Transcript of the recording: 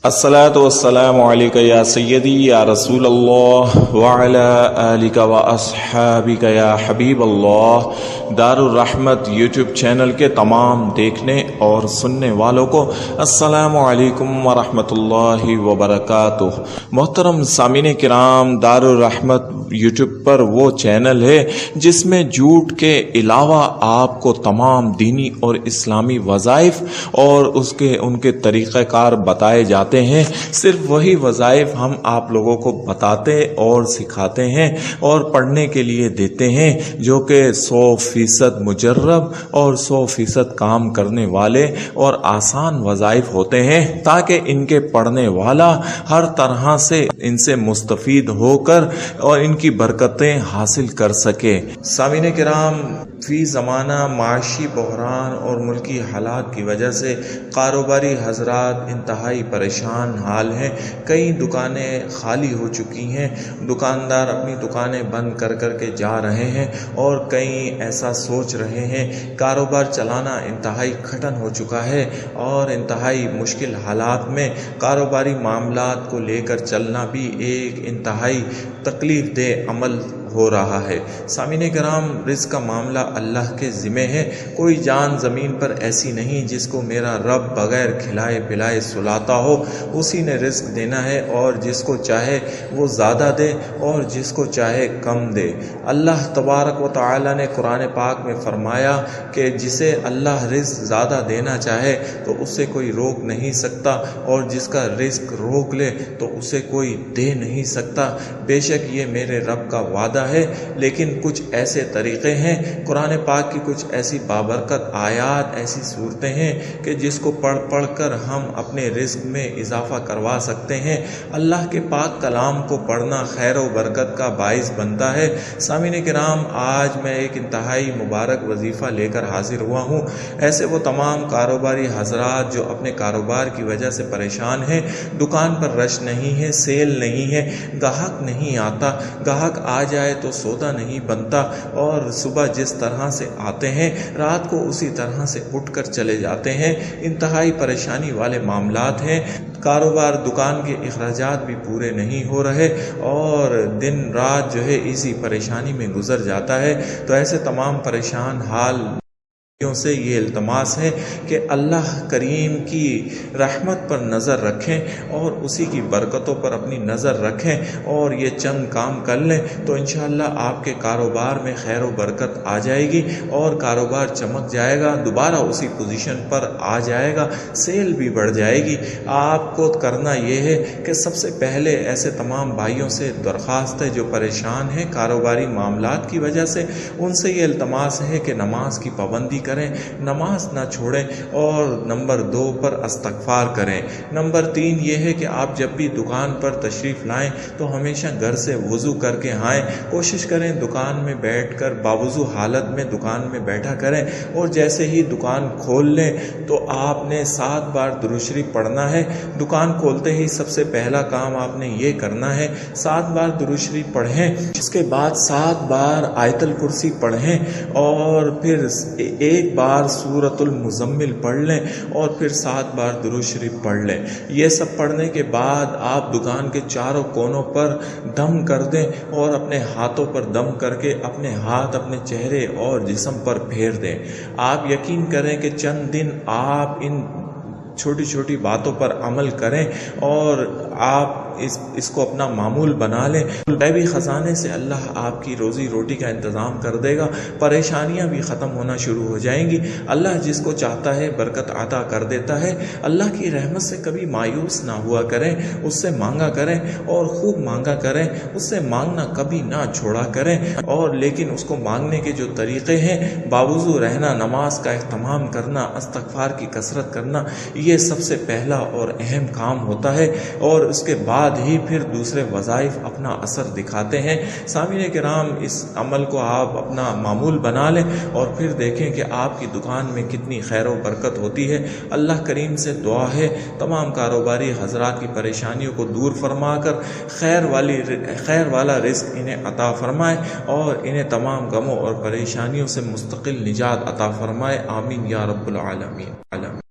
الصلاۃ والسلام علیکہ یا سیدی یا رسول اللہ وعلی آلک و اصحابک یا حبیب اللہ۔ دار الرحمت یوٹیوب چینل کے تمام دیکھنے اور سننے والوں کو السلام علیکم ورحمۃ اللہ وبرکاتہ۔ محترم سامعین کرام، دار الرحمت یوٹیوب پر وہ چینل ہے جس میں جھوٹ کے علاوہ آپ کو تمام دینی اور اسلامی وظائف اور ان کے طریقہ کار بتائے جاتے ہیں۔ صرف وہی وظائف ہم آپ لوگوں کو بتاتے اور سکھاتے ہیں اور پڑھنے کے لیے دیتے ہیں، جو کہ 100% مجرب اور 100% کام کرنے والے اور آسان وظائف ہوتے ہیں، تاکہ ان کے پڑھنے والا ہر طرح سے ان سے مستفید ہو کر اور ان کی برکتیں حاصل کر سکے۔ سامعین کرام، فی زمانہ معاشی بحران اور ملکی حالات کی وجہ سے کاروباری حضرات انتہائی پریشان حال ہیں۔ کئی دکانیں خالی ہو چکی ہیں، دکاندار اپنی دکانیں بند کر کے جا رہے ہیں، اور کئی ایسا سوچ رہے ہیں۔ کاروبار چلانا انتہائی کٹھن ہو چکا ہے، اور انتہائی مشکل حالات میں کاروباری معاملات کو لے کر چلنا بھی ایک انتہائی تکلیف دہ عمل ہو رہا ہے۔ سامعین کرام، رزق کا معاملہ اللہ کے ذمہ ہے۔ کوئی جان زمین پر ایسی نہیں جس کو میرا رب بغیر کھلائے پلائے سلاتا ہو۔ اسی نے رزق دینا ہے، اور جس کو چاہے وہ زیادہ دے اور جس کو چاہے کم دے۔ اللہ تبارک و تعالی نے قرآن پاک میں فرمایا کہ جسے اللہ رزق زیادہ دینا چاہے تو اسے کوئی روک نہیں سکتا، اور جس کا رزق روک لے تو اسے کوئی دے نہیں سکتا۔ بے شک یہ میرے رب کا وعدہ ہے، لیکن کچھ ایسے طریقے ہیں، قرآن پاک کی کچھ ایسی بابرکت آیات، ایسی صورتیں ہیں کہ جس کو پڑھ کر ہم اپنے رزق میں اضافہ کروا سکتے ہیں۔ اللہ کے پاک کلام کو پڑھنا خیر و برکت کا باعث بنتا ہے۔ سامعین کرام، آج میں ایک انتہائی مبارک وظیفہ لے کر حاضر ہوا ہوں۔ ایسے وہ تمام کاروباری حضرات جو اپنے کاروبار کی وجہ سے پریشان ہیں، دکان پر رش نہیں ہے، سیل نہیں ہے، گاہک نہیں آتا، گاہک آ جائے تو سودا نہیں بنتا، اور صبح جس طرح سے آتے ہیں رات کو اسی طرح سے اٹھ کر چلے جاتے ہیں۔ انتہائی پریشانی والے معاملات ہیں۔ کاروبار، دکان کے اخراجات بھی پورے نہیں ہو رہے، اور دن رات جو ہے اسی پریشانی میں گزر جاتا ہے۔ تو ایسے تمام پریشان حال سے یہ التماس ہے کہ اللہ کریم کی رحمت پر نظر رکھیں اور اسی کی برکتوں پر اپنی نظر رکھیں، اور یہ چند کام کر لیں تو انشاءاللہ آپ کے کاروبار میں خیر و برکت آ جائے گی، اور کاروبار چمک جائے گا، دوبارہ اسی پوزیشن پر آ جائے گا، سیل بھی بڑھ جائے گی۔ آپ کو کرنا یہ ہے کہ سب سے پہلے ایسے تمام بھائیوں سے درخواست ہے جو پریشان ہیں کاروباری معاملات کی وجہ سے، ان سے یہ التماس ہے کہ نماز کی پابندی کریں، نماز نہ چھوڑیں، اور نمبر 2 پر استغفار کریں۔ نمبر 3 یہ ہے کہ آپ جب بھی دکان پر تشریف لائیں تو ہمیشہ گھر سے وضو کر کے آئیں۔ کوشش کریں دکان میں بیٹھ کر باوضو حالت میں دکان میں بیٹھا کریں، اور جیسے ہی دکان کھول لیں تو آپ نے 7 بار درود شریف پڑھنا ہے۔ دکان کھولتے ہی سب سے پہلا کام آپ نے یہ کرنا ہے، 7 بار درود شریف پڑھیں، اس کے بعد 7 بار آیت الکرسی پڑھیں، اور پھر ایک بار سورۃ المزمل پڑھ لیں، اور پھر 7 بار درود شریف پڑھ لیں۔ یہ سب پڑھنے کے بعد آپ دکان کے چاروں کونوں پر دم کر دیں، اور اپنے ہاتھوں پر دم کر کے اپنے ہاتھ اپنے چہرے اور جسم پر پھیر دیں۔ آپ یقین کریں کہ چند دن آپ ان چھوٹی چھوٹی باتوں پر عمل کریں، اور آپ اس کو اپنا معمول بنا لیں۔ غیبی خزانے سے اللہ آپ کی روزی روٹی کا انتظام کر دے گا، پریشانیاں بھی ختم ہونا شروع ہو جائیں گی۔ اللہ جس کو چاہتا ہے برکت عطا کر دیتا ہے۔ اللہ کی رحمت سے کبھی مایوس نہ ہوا کریں، اس سے مانگا کریں، اور خوب مانگا کریں، اس سے مانگنا کبھی نہ چھوڑا کریں، اور لیکن اس کو مانگنے کے جو طریقے ہیں، باوضو رہنا، نماز کا اہتمام کرنا، استغفار کی کثرت کرنا، یہ سب سے پہلا اور اہم کام ہوتا ہے، اور اس کے بعد بعد ہی پھر دوسرے وظائف اپنا اثر دکھاتے ہیں۔ سامعین کرام، اس عمل کو آپ اپنا معمول بنا لیں اور پھر دیکھیں کہ آپ کی دکان میں کتنی خیر و برکت ہوتی ہے۔ اللہ کریم سے دعا ہے تمام کاروباری حضرات کی پریشانیوں کو دور فرما کر خیر والا رزق انہیں عطا فرمائے اور انہیں تمام غموں اور پریشانیوں سے مستقل نجات عطا فرمائے۔ آمین یا رب العالمین۔